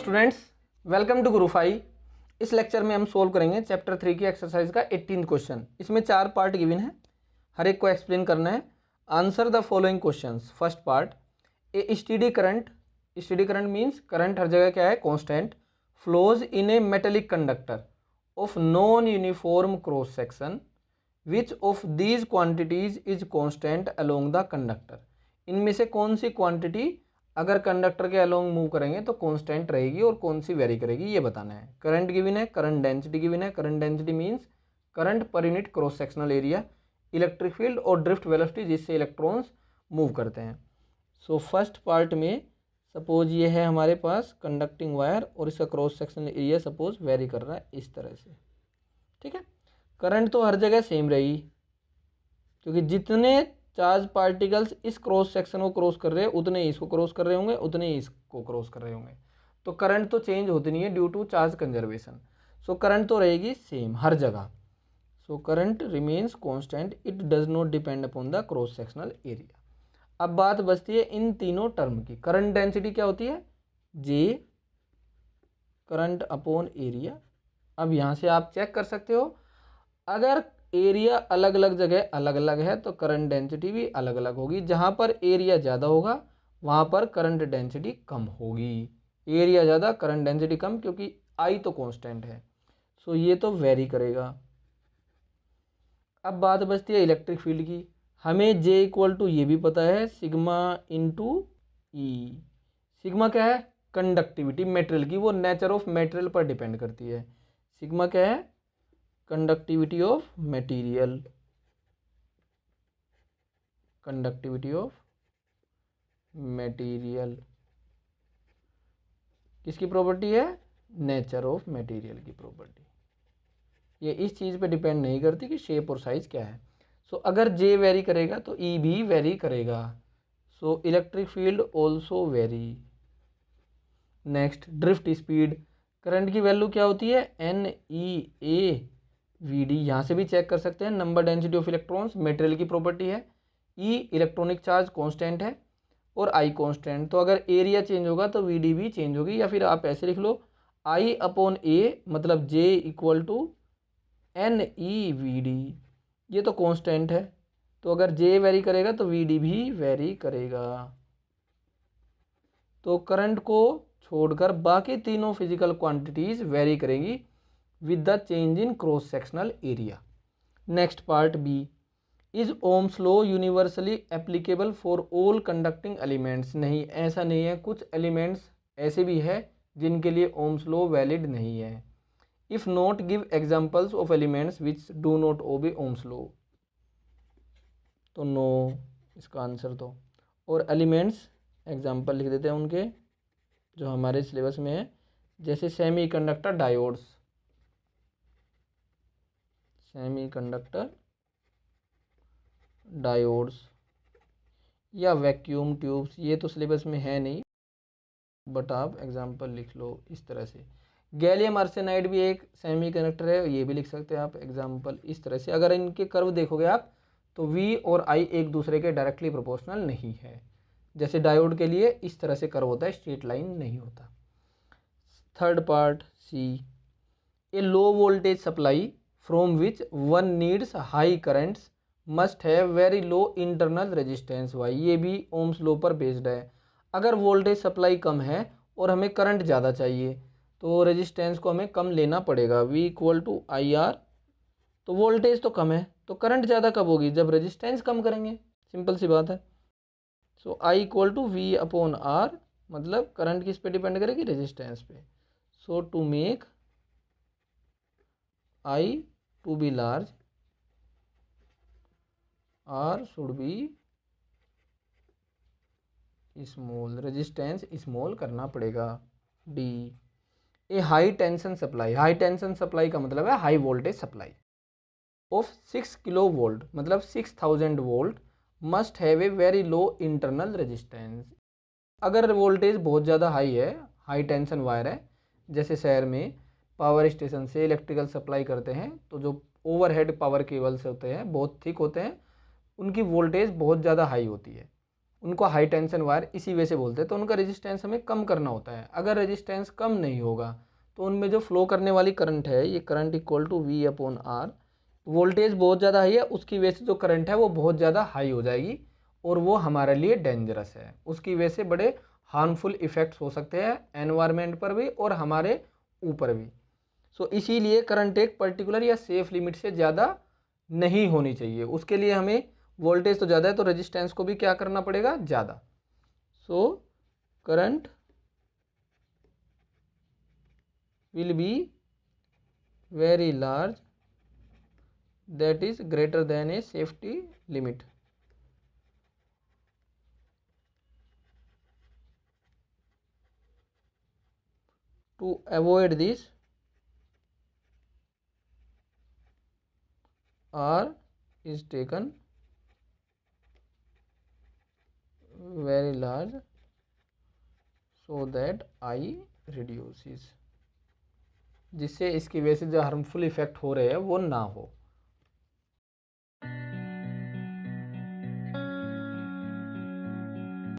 Students, welcome to गुरुफाई। इस lecture में हम सोल्व करेंगे चैप्टर 3 की एक्सरसाइज का 18 क्वेश्चन। इसमें 4 पार्ट गिवन है, हर एक को एक्सप्लेन करना है। Answer the following questions. First part, A steady current, steady current means current हर जगह क्या है, constant, flows in a metallic conductor of non uniform cross section, which of these quantities is constant along the conductor. इनमें से कौन सी quantity अगर conductor के अलोंग मूव करेंगे तो कांस्टेंट रहेगी और कौन सी वेरी करेगी, ये बताना है। करंट गिवन है, करंट डेंसिटी गिवन है। Current density means current per unit cross sectional area, electric field और ड्रिफ्ट वेलोसिटी जिससे इलेक्ट्रॉन्स मूव करते हैं। सो फर्स्ट पार्ट में सपोज ये है हमारे पास कंडक्टिंग वायर और इसका cross sectional area suppose very कर रहा है इस तरह से, ठीक है। करंट तो हर जगह सेम रहेगी क्योंकि जितने चार्ज पार्टिकल्स इस क्रॉस सेक्शन को क्रॉस कर रहे हैं उतने ही इसको क्रॉस कर रहे होंगे, उतने ही इसको क्रॉस कर रहे होंगे। तो करंट तो चेंज होती नहीं है due to charge conservation. So current तो रहेगी सेम हर जगह। So current remains constant, it does not depend upon the cross sectional area. अब बात बचती है इन तीनों टर्म की। करंट डेंसिटी क्या होती है, जे करंट अपॉन एरिया। अब यहाँ से आप चेक कर सकते हो, अगर एरिया अलग अलग जगह अलग अलग है तो करंट डेंसिटी भी अलग अलग होगी। जहाँ पर एरिया ज़्यादा होगा वहाँ पर करंट डेंसिटी कम होगी। एरिया ज़्यादा करंट डेंसिटी कम, क्योंकि आई तो कांस्टेंट है। सो ये तो वेरी करेगा। अब बात बचती है इलेक्ट्रिक फील्ड की। हमें जे इक्वल टू ये भी पता है, सिग्मा इंटू ई। सिग्मा क्या है, कंडक्टिविटी मेटेरियल की, वो नेचर ऑफ मेटेरियल पर डिपेंड करती है। सिग्मा क्या है, conductivity of material, conductivity of material किसकी प्रॉपर्टी है, नेचर ऑफ मटेरियल की प्रॉपर्टी। ये इस चीज़ पे डिपेंड नहीं करती कि शेप और साइज क्या है। सो अगर जे वेरी करेगा तो ई भी वेरी करेगा। So electric field also vary. Next, drift speed. Current की वैल्यू क्या होती है, N E A V D. यहाँ से भी चेक कर सकते हैं। Number density of electrons material की प्रॉपर्टी है, ई इलेक्ट्रॉनिक चार्ज कांस्टेंट है और आई कांस्टेंट। तो अगर एरिया चेंज होगा तो वी डी भी चेंज होगी, या फिर आप ऐसे लिख लो, आई अपॉन ए मतलब J equal to N E V D. ये तो कांस्टेंट है, तो अगर जे वेरी करेगा तो वी डी भी वेरी करेगा। तो करंट को छोड़कर बाकी तीनों फिजिकल क्वांटिटीज वेरी करेंगी with the change in cross sectional area. Next part B, is Ohm's law universally applicable for all conducting elements? नहीं, ऐसा नहीं है। कुछ एलिमेंट्स ऐसे भी है जिनके लिए Ohm's law वैलिड नहीं है। If not, give examples of elements which do not obey Ohm's law. तो नो इसका आंसर तो। और एलिमेंट्स एग्जाम्पल लिख देते हैं उनके जो हमारे सिलेबस में है, जैसे semi conductor diodes, semiconductor diodes, या वैक्यूम ट्यूब्स। ये तो सिलेबस में है नहीं, बट आप एग्जांपल लिख लो इस तरह से। गैलियम आर्सेनाइड भी एक सेमीकंडक्टर है, ये भी लिख सकते हैं आप एग्जांपल इस तरह से। अगर इनके कर्व देखोगे आप तो V और I एक दूसरे के डायरेक्टली प्रोपोर्शनल नहीं है। जैसे डायोड के लिए इस तरह से कर्व होता है, स्ट्रेट लाइन नहीं होता। Third part C, a low voltage supply from which one needs high currents must have very low internal resistance y। ये भी ओम्स लॉ पर बेस्ड है। अगर वोल्टेज सप्लाई कम है और हमें करंट ज़्यादा चाहिए तो रेजिस्टेंस को हमें कम लेना पड़ेगा, V equal to I R. तो वोल्टेज तो कम है तो करंट ज़्यादा कब होगी, जब रेजिस्टेंस कम करेंगे, सिंपल सी बात है। So I equal to V upon R, मतलब करंट किस पे डिपेंड करेगी, रेजिस्टेंस पे। So to make I to be large, R should be small, resistance small करना पड़ेगा। D, a high tension supply. High tension supply का मतलब है high voltage supply of 6 kilo volt, मतलब 6000 volt, must have a very low internal resistance. अगर voltage बहुत ज़्यादा high है, हाई टेंशन वायर है, जैसे शहर में पावर स्टेशन से इलेक्ट्रिकल सप्लाई करते हैं तो जो ओवरहेड पावर केबल्स होते हैं बहुत थिक होते हैं, उनकी वोल्टेज बहुत ज़्यादा हाई होती है। उनको हाई टेंशन वायर इसी वजह से बोलते हैं। तो उनका रेजिस्टेंस हमें कम करना होता है। अगर रेजिस्टेंस कम नहीं होगा तो उनमें जो फ्लो करने वाली करंट है, ये current equal to V upon R, voltage बहुत ज़्यादा हाई है, उसकी वजह से जो करंट है वो बहुत ज़्यादा हाई हो जाएगी और वो हमारे लिए डेंजरस है। उसकी वजह से बड़े हार्मफुल इफ़ेक्ट्स हो सकते हैं एनवायरनमेंट पर भी और हमारे ऊपर भी। सो इसीलिए करंट एक पर्टिकुलर या सेफ लिमिट से ज़्यादा नहीं होनी चाहिए। उसके लिए हमें वोल्टेज तो ज़्यादा है तो रेजिस्टेंस को भी क्या करना पड़ेगा, ज़्यादा। So current will be very large that is greater than a safety limit. To avoid this, R is taken very large so that I reduces, जिससे इसकी वजह से जो हार्मफुल इफेक्ट हो रहे हैं वो ना हो।